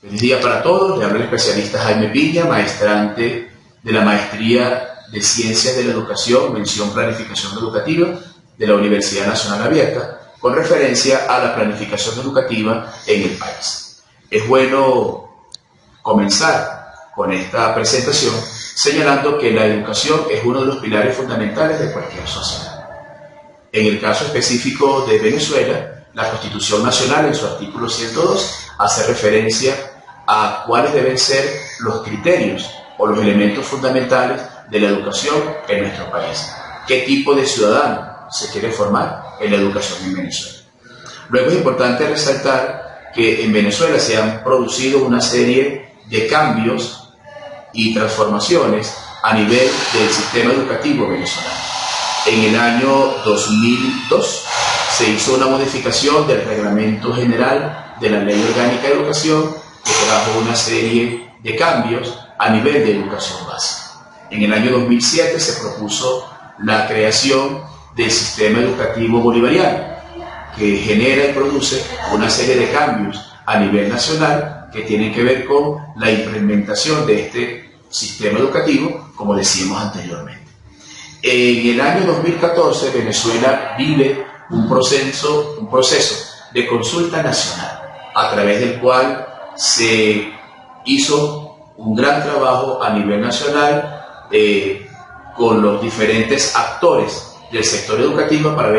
Feliz día para todos, le habla el especialista Jaime Piña, maestrante de la Maestría de Ciencias de la Educación, mención Planificación Educativa de la Universidad Nacional Abierta, con referencia a la planificación educativa en el país. Es bueno comenzar con esta presentación señalando que la educación es uno de los pilares fundamentales de cualquier sociedad. En el caso específico de Venezuela, la Constitución Nacional en su artículo 102 hace referencia a cuáles deben ser los criterios o los elementos fundamentales de la educación en nuestro país. ¿Qué tipo de ciudadano se quiere formar en la educación en Venezuela? Luego es importante resaltar que en Venezuela se han producido una serie de cambios y transformaciones a nivel del sistema educativo venezolano. En el año 2002 se hizo una modificación del Reglamento General de la Ley Orgánica de Educación que trajo una serie de cambios a nivel de educación básica. En el año 2007 se propuso la creación del sistema educativo bolivariano, que genera y produce una serie de cambios a nivel nacional que tienen que ver con la implementación de este sistema educativo, como decíamos anteriormente. En el año 2014 Venezuela vive un proceso de consulta nacional, a través del cual se hizo un gran trabajo a nivel nacional con los diferentes actores del sector educativo para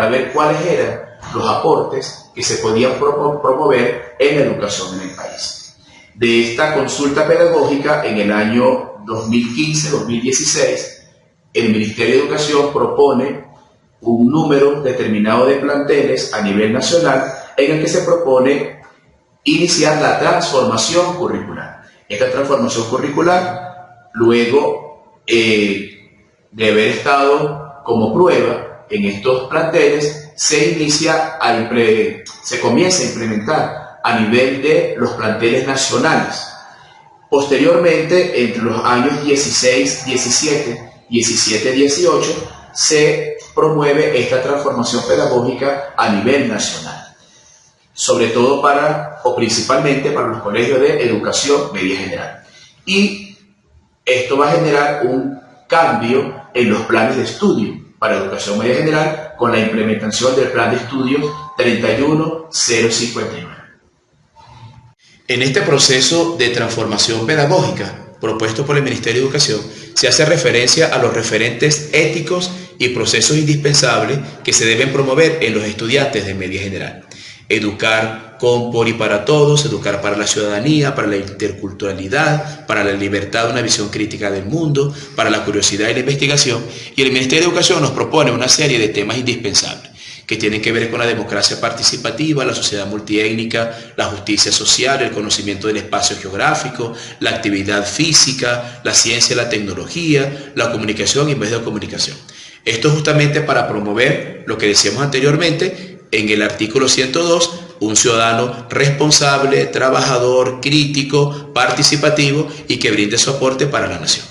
ver cuáles eran los aportes que se podían promover en la educación en el país. De esta consulta pedagógica, en el año 2015-2016, el Ministerio de Educación propone un número determinado de planteles a nivel nacional en el que se propone iniciar la transformación curricular. Esta transformación curricular, luego de haber estado como prueba en estos planteles, se comienza a implementar a nivel de los planteles nacionales. Posteriormente, entre los años 16-17, 17-18, se promueve esta transformación pedagógica a nivel nacional, sobre todo principalmente para los colegios de educación media general. Y esto va a generar un cambio en los planes de estudio para educación media general con la implementación del plan de estudios 31059. En este proceso de transformación pedagógica propuesto por el Ministerio de Educación, se hace referencia a los referentes éticos y procesos indispensables que se deben promover en los estudiantes de media general. Educar con, por y para todos, educar para la ciudadanía, para la interculturalidad, para la libertad de una visión crítica del mundo, para la curiosidad y la investigación. Y el Ministerio de Educación nos propone una serie de temas indispensables que tienen que ver con la democracia participativa, la sociedad multiétnica, la justicia social, el conocimiento del espacio geográfico, la actividad física, la ciencia, la tecnología, la comunicación y medios de comunicación. Esto justamente para promover lo que decíamos anteriormente en el artículo 102, un ciudadano responsable, trabajador, crítico, participativo y que brinde su aporte para la nación.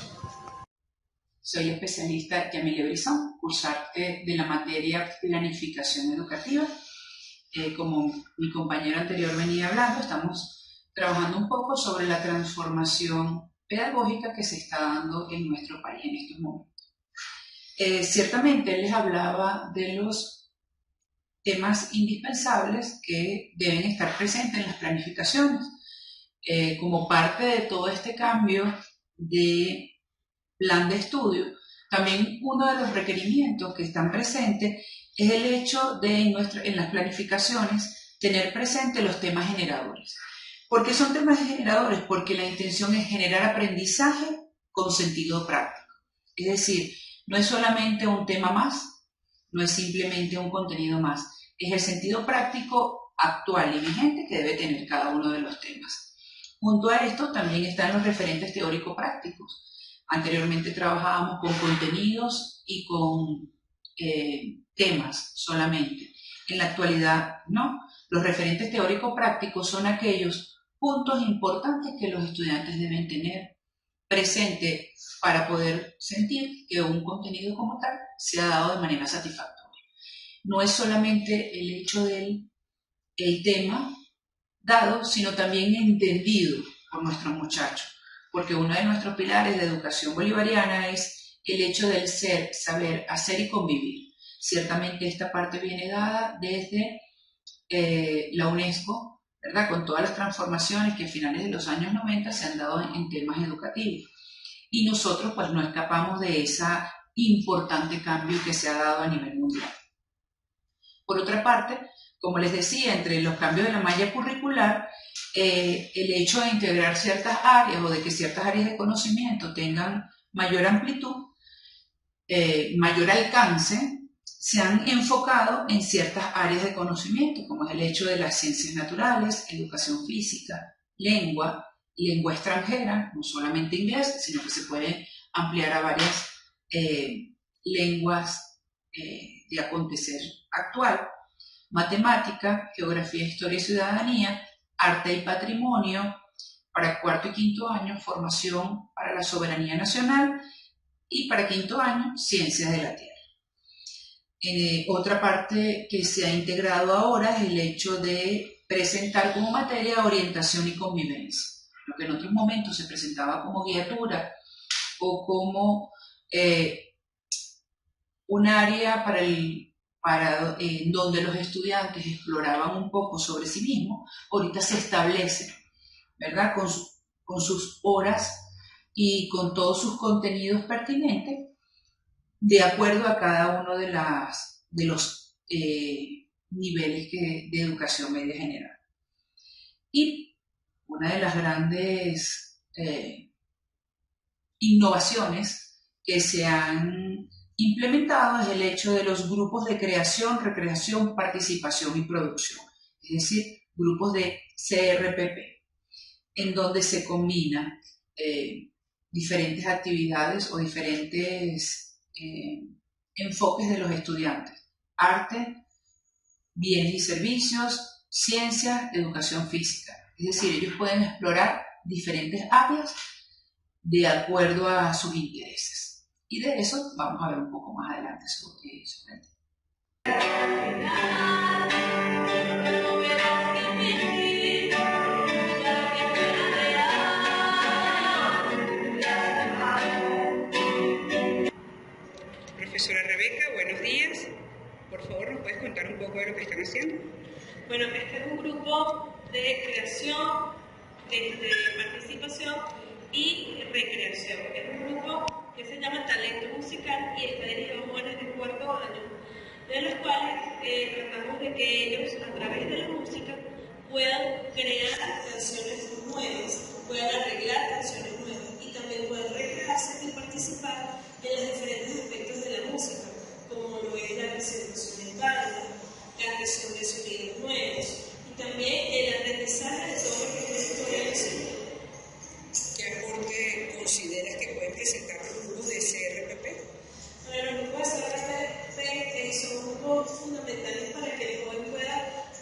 Soy especialista Yamile Brizón, cursante de la materia Planificación Educativa. Como mi compañero anterior venía hablando, estamos trabajando un poco sobre la transformación pedagógica que se está dando en nuestro país en estos momentos. Ciertamente les hablaba de los temas indispensables que deben estar presentes en las planificaciones. Como parte de todo este cambio de plan de estudio, también uno de los requerimientos que están presentes es el hecho de en las planificaciones tener presentes los temas generadores. ¿Por qué son temas generadores? Porque la intención es generar aprendizaje con sentido práctico. Es decir, no es solamente un tema más, no es simplemente un contenido más, es el sentido práctico actual y vigente que debe tener cada uno de los temas. Junto a esto también están los referentes teórico-prácticos. Anteriormente trabajábamos con contenidos y con temas solamente. En la actualidad no. Los referentes teórico-prácticos son aquellos puntos importantes que los estudiantes deben tener presente para poder sentir que un contenido como tal se ha dado de manera satisfactoria. No es solamente el hecho del tema dado, sino también entendido por nuestros muchachos, porque uno de nuestros pilares de educación bolivariana es el hecho del ser, saber, hacer y convivir. Ciertamente esta parte viene dada desde la UNESCO, ¿verdad? Con todas las transformaciones que a finales de los años 90 se han dado en temas educativos. Y nosotros pues no escapamos de ese importante cambio que se ha dado a nivel mundial. Por otra parte, como les decía, entre los cambios de la malla curricular, el hecho de integrar ciertas áreas o de que ciertas áreas de conocimiento tengan mayor amplitud, mayor alcance, se han enfocado en ciertas áreas de conocimiento, como es el hecho de las ciencias naturales, educación física, lengua extranjera, no solamente inglés, sino que se puede ampliar a varias lenguas de acontecer actual, matemática, geografía, historia y ciudadanía, arte y patrimonio, para cuarto y quinto año, formación para la soberanía nacional, y para quinto año, ciencias de la tierra. Otra parte que se ha integrado ahora es el hecho de presentar como materia orientación y convivencia. Lo que en otros momentos se presentaba como guiatura o como un área donde los estudiantes exploraban un poco sobre sí mismos, ahorita se establece, ¿verdad? Con sus horas y con todos sus contenidos pertinentes, de acuerdo a cada uno de los niveles de educación media general. Y una de las grandes innovaciones que se han implementado es el hecho de los grupos de creación, recreación, participación y producción, es decir, grupos de CRPP, en donde se combinan diferentes actividades o diferentes enfoques de los estudiantes: arte, bienes y servicios, ciencias, educación física. Es decir, ellos pueden explorar diferentes áreas de acuerdo a sus intereses. Y de eso vamos a ver un poco más adelante sobre eso. Profesora Rebeca, buenos días. Por favor, ¿nos puedes contar un poco de lo que están haciendo? Bueno, este es un grupo de creación, de participación y recreación. Es un grupo que se llama Talento Musical y está dirigido a jóvenes de cuarto año, de los cuales tratamos de que ellos, a través de la música, puedan crear canciones nuevas, puedan arreglar canciones nuevas y también puedan recrearse y participar en los diferentes aspectos de la música, como lo es la presentación en banda, la creación de sonidos nuevos y también el aprendizaje de todo lo que es la historia musical. ¿Qué aporte consideras que pueden presentar los grupos de CRPP? Bueno, los grupos de CRPP son grupos fundamentales para que el joven pueda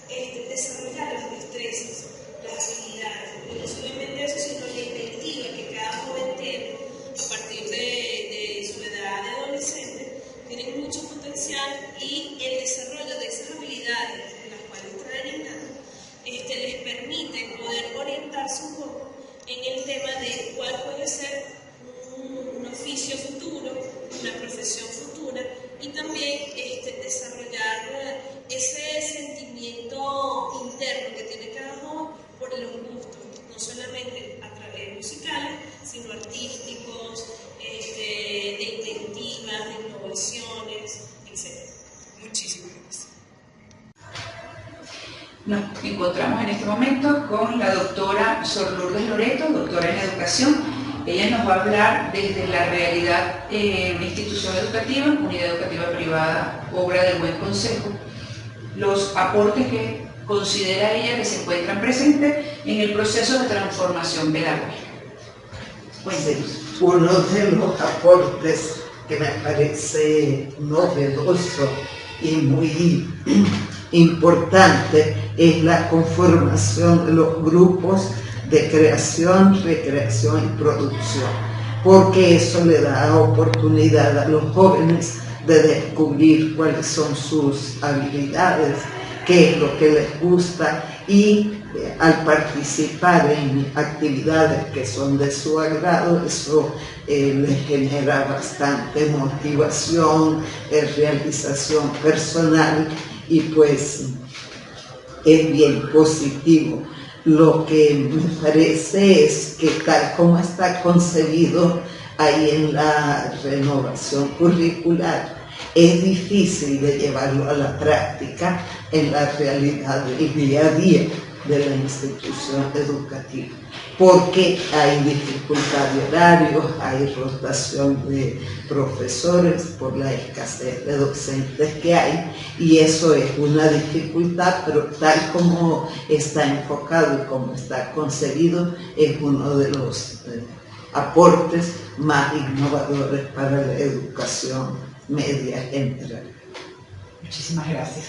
desarrollar las destrezas, las habilidades, y no solamente eso, sino la inventiva que cada joven tiene a partir de su edad de adolescente. Tienen mucho potencial y el desarrollo de esas habilidades en las cuales traen innato les permite poder orientarse un poco en el tema de cuál puede ser un oficio futuro, una profesión futura y también desarrollar ese sentimiento interno que tiene cada joven por los gustos, no solamente a través de musicales, sino artísticos, de inventivas, de innovaciones, etc. Muchísimas gracias. Nos encontramos en este momento con la doctora Sor Lourdes Loreto, doctora en educación. Ella nos va a hablar desde la realidad de una institución educativa, unidad educativa privada, obra del Buen Consejo, los aportes que considera ella que se encuentran presentes en el proceso de transformación pedagógica. Cuéntenos. Uno de los aportes que me parece novedoso y muy importante es la conformación de los grupos de creación, recreación y producción, porque eso le da oportunidad a los jóvenes de descubrir cuáles son sus habilidades, qué es lo que les gusta y al participar en actividades que son de su agrado, eso les genera bastante motivación, realización personal y pues es bien positivo. Lo que me parece es que tal como está concebido ahí en la renovación curricular, es difícil de llevarlo a la práctica en la realidad del día a día de la institución educativa, porque hay dificultad de horarios, hay rotación de profesores por la escasez de docentes que hay, y eso es una dificultad, pero tal como está enfocado y como está concebido, es uno de los aportes más innovadores para la educación media general. Muchísimas gracias.